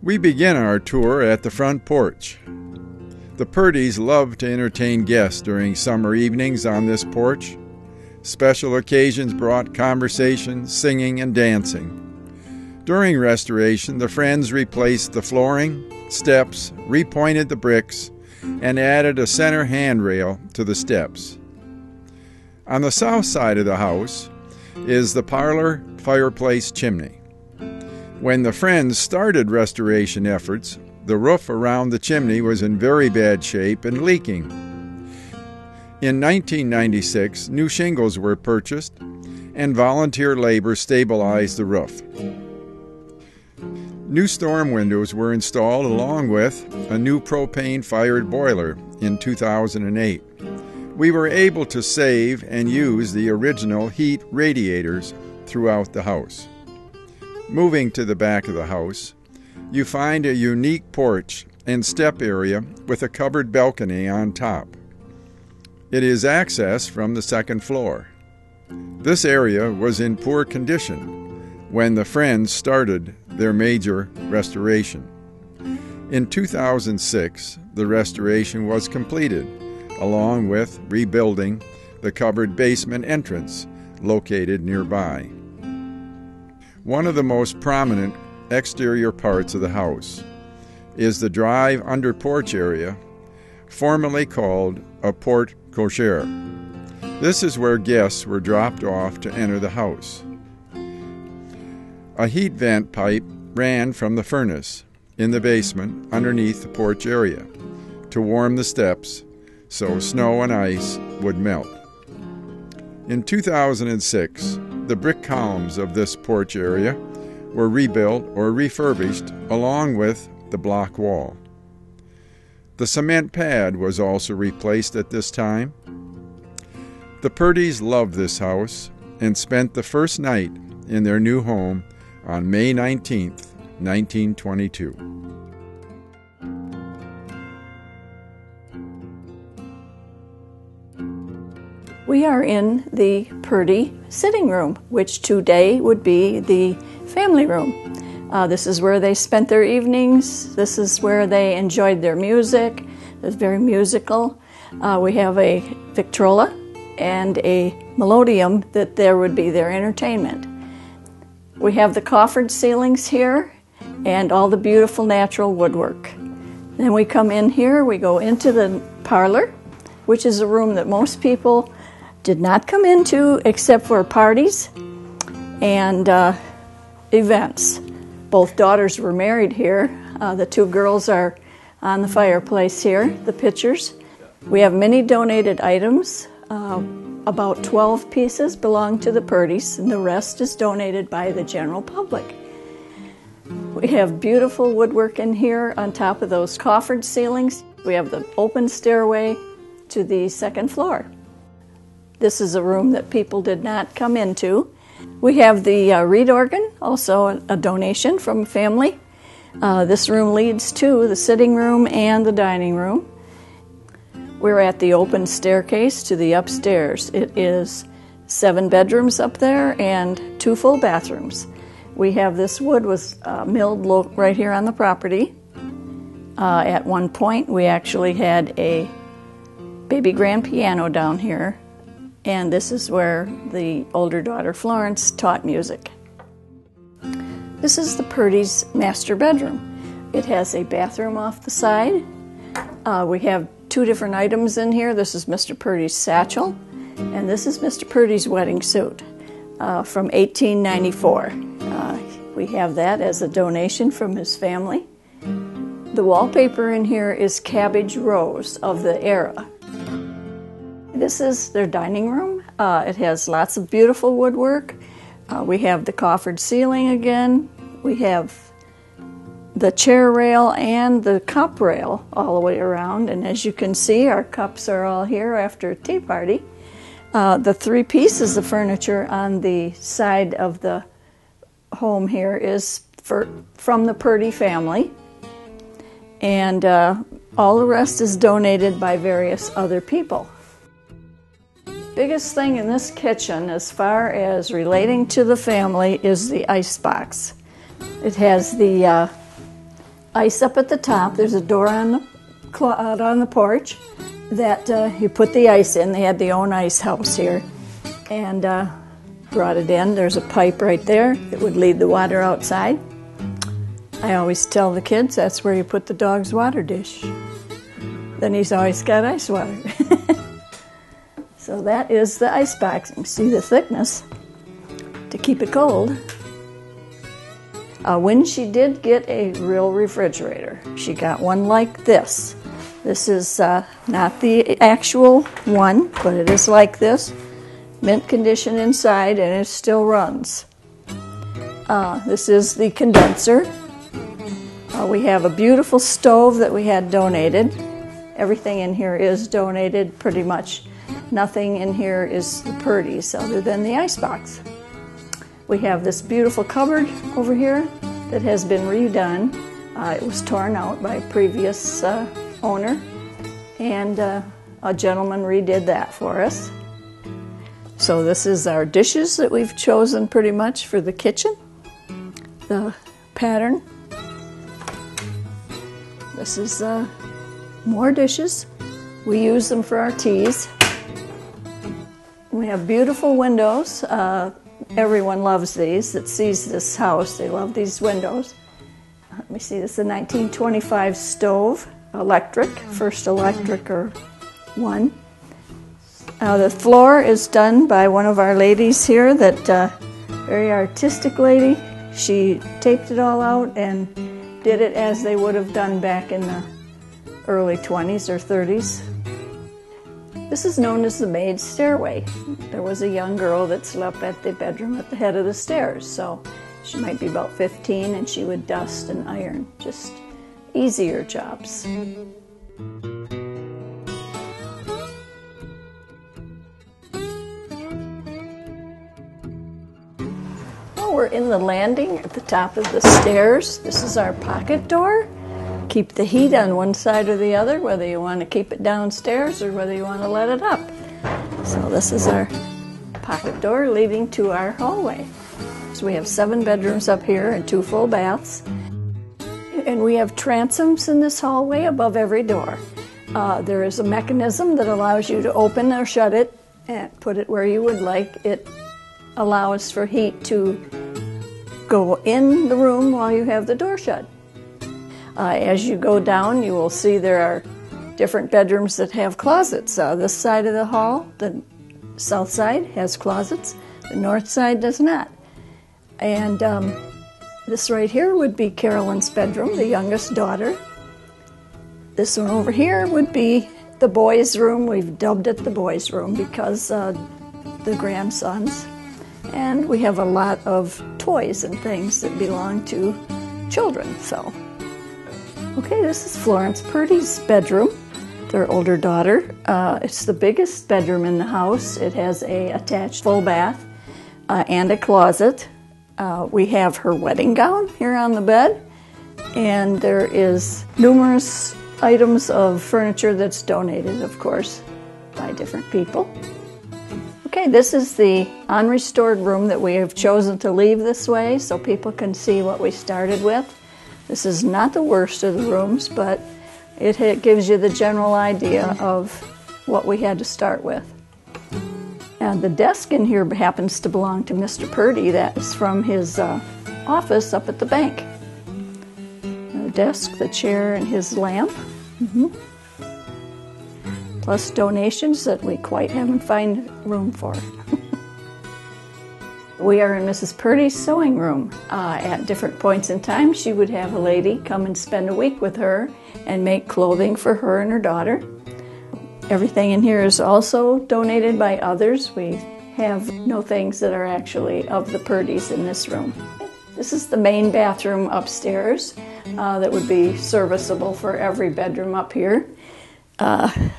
We begin our tour at the front porch. The Purdys love to entertain guests during summer evenings on this porch. Special occasions brought conversation, singing, and dancing. During restoration, the friends replaced the flooring, steps, repointed the bricks, and added a center handrail to the steps. On the south side of the house is the parlor fireplace chimney. When the friends started restoration efforts, the roof around the chimney was in very bad shape and leaking. In 1996, new shingles were purchased and volunteer labor stabilized the roof. New storm windows were installed along with a new propane-fired boiler in 2008. We were able to save and use the original heat radiators throughout the house. Moving to the back of the house, you find a unique porch and step area with a covered balcony on top. It is accessed from the second floor. This area was in poor condition when the friends started their major restoration. In 2006, the restoration was completed, along with rebuilding the covered basement entrance located nearby. One of the most prominent exterior parts of the house is the drive under porch area, formerly called a porte cochere. This is where guests were dropped off to enter the house. A heat vent pipe ran from the furnace in the basement underneath the porch area to warm the steps so snow and ice would melt. In 2006, the brick columns of this porch area were rebuilt or refurbished along with the block wall. The cement pad was also replaced at this time. The Purdys loved this house and spent the first night in their new home on May 19, 1922. We are in the Purdy sitting room, which today would be the family room. This is where they spent their evenings. This is where they enjoyed their music. It's very musical. We have a Victrola and a melodeon that there would be their entertainment. We have the coffered ceilings here and all the beautiful natural woodwork. Then we come in here, we go into the parlor, which is a room that most people did not come into except for parties and events. Both daughters were married here. The two girls are on the fireplace here, the pictures. We have many donated items. About 12 pieces belong to the Purdys, and the rest is donated by the general public. We have beautiful woodwork in here on top of those coffered ceilings. We have the open stairway to the second floor. This is a room that people did not come into. We have the reed organ, also a donation from family. This room leads to the sitting room and the dining room. We're at the open staircase to the upstairs. It is 7 bedrooms up there and 2 full bathrooms. We have this wood was milled right here on the property. At one point, we actually had a baby grand piano down here, and this is where the older daughter Florence taught music. This is the Purdy's master bedroom. It has a bathroom off the side. We have 2 different items in here. This is Mr. Purdy's satchel, and this is Mr. Purdy's wedding suit from 1894. We have that as a donation from his family. The wallpaper in here is cabbage rose of the era. This is their dining room. It has lots of beautiful woodwork. We have the coffered ceiling again. We have the chair rail and the cup rail all the way around. And as you can see, our cups are all here after a tea party. The 3 pieces of furniture on the side of the home here is from the Purdy family. And all the rest is donated by various other people. Biggest thing in this kitchen as far as relating to the family is the ice box. It has the ice up at the top. There's a door out on the porch that you put the ice in. They had their own ice house here, and brought it in. There's a pipe right there that would lead the water outside. I always tell the kids that's where you put the dog's water dish. Then he's always got ice water. So that is the ice box. You can see the thickness to keep it cold. When she did get a real refrigerator, she got one like this. This is not the actual one, but it is like this. Mint condition inside, and it still runs. This is the condenser. We have a beautiful stove that we had donated. Everything in here is donated, pretty much. Nothing in here is the Purdy's other than the icebox. We have this beautiful cupboard over here that has been redone. It was torn out by a previous owner, and a gentleman redid that for us. So this is our dishes that we've chosen pretty much for the kitchen, the pattern. This is more dishes. We use them for our teas. We have beautiful windows. Everyone loves these that sees this house. They love these windows. Let me see, this is a 1925 stove, electric, first electric or one. The floor is done by one of our ladies here, that very artistic lady. She taped it all out and did it as they would have done back in the early 20s or 30s. This is known as the Maid stairway. There was a young girl that slept at the bedroom at the head of the stairs, so she might be about 15, and she would dust and iron, just easier jobs. We're in the landing at the top of the stairs. This is our pocket door. Keep the heat on one side or the other, whether you want to keep it downstairs or whether you want to let it up. So this is our pocket door leading to our hallway. So we have 7 bedrooms up here and 2 full baths. And we have transoms in this hallway above every door. There is a mechanism that allows you to open or shut it and put it where you would like. It allows for heat to go in the room while you have the door shut. As you go down, you will see there are different bedrooms that have closets. This side of the hall, the south side, has closets. The north side does not. And this right here would be Carolyn's bedroom, the youngest daughter. This one over here would be the boys' room. We've dubbed it the boys' room because the grandsons. And we have a lot of toys and things that belong to children. So, okay, this is Florence Purdy's bedroom, their older daughter. It's the biggest bedroom in the house. It has a attached full bath and a closet. We have her wedding gown here on the bed, and there is numerous items of furniture that's donated, of course, by different people. Okay, this is the unrestored room that we have chosen to leave this way so people can see what we started with. This is not the worst of the rooms, but it gives you the general idea of what we had to start with. And the desk in here happens to belong to Mr. Purdy. That is from his office up at the bank. The desk, the chair, and his lamp. Plus donations that we quite haven't found room for. We are in Mrs. Purdy's sewing room. At different points in time, she would have a lady come and spend a week with her and make clothing for her and her daughter. Everything in here is also donated by others. We have no things that are actually of the Purdys in this room. This is the main bathroom upstairs that would be serviceable for every bedroom up here.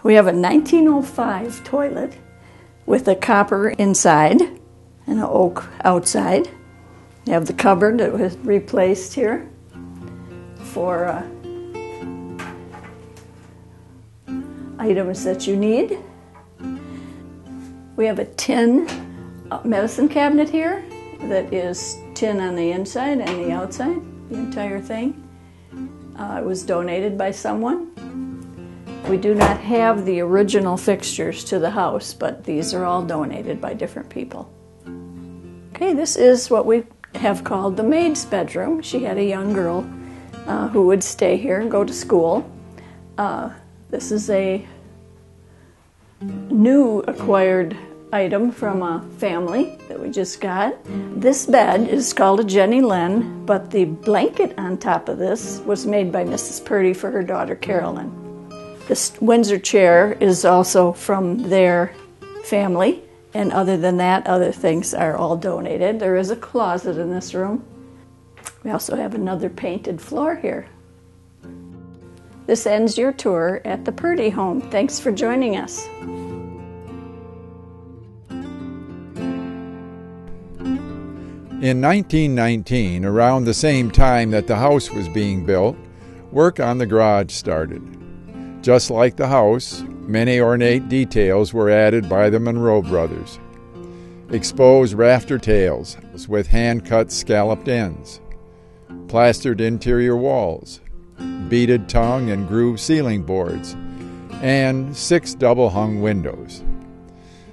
We have a 1905 toilet with a copper inside and an oak outside. We have the cupboard that was replaced here for items that you need. We have a tin medicine cabinet here that is tin on the inside and the outside, the entire thing. It was donated by someone. We do not have the original fixtures to the house, but these are all donated by different people. Okay, this is what we have called the maid's bedroom. She had a young girl who would stay here and go to school. This is a new acquired item from a family that we just got. This bed is called a Jenny Lynn, but the blanket on top of this was made by Mrs. Purdy for her daughter Carolyn. This Windsor chair is also from their family, and other than that, other things are all donated. There is a closet in this room. We also have another painted floor here. This ends your tour at the Purdy home. Thanks for joining us. In 1919, around the same time that the house was being built, work on the garage started. Just like the house, many ornate details were added by the Monroe brothers. Exposed rafter tails with hand-cut scalloped ends, plastered interior walls, beaded tongue and groove ceiling boards, and 6 double-hung windows.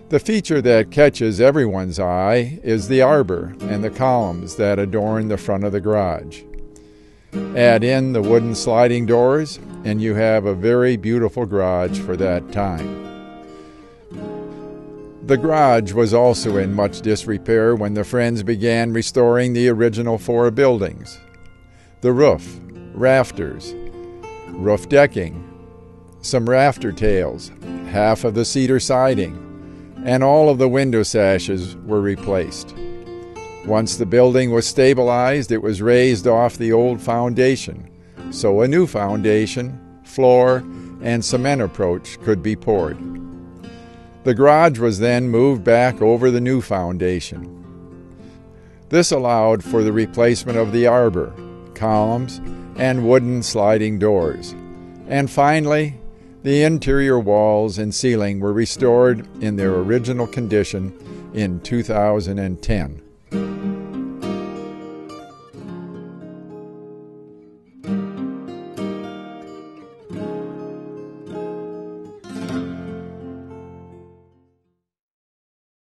The feature that catches everyone's eye is the arbor and the columns that adorn the front of the garage. Add in the wooden sliding doors, and you have a very beautiful garage for that time. The garage was also in much disrepair when the friends began restoring the original 4 buildings. The roof, rafters, roof decking, some rafter tails, half of the cedar siding, and all of the window sashes were replaced. Once the building was stabilized, it was raised off the old foundation, so a new foundation, floor, and cement approach could be poured. The garage was then moved back over the new foundation. This allowed for the replacement of the arbor, columns, and wooden sliding doors. And finally, the interior walls and ceiling were restored in their original condition in 2010.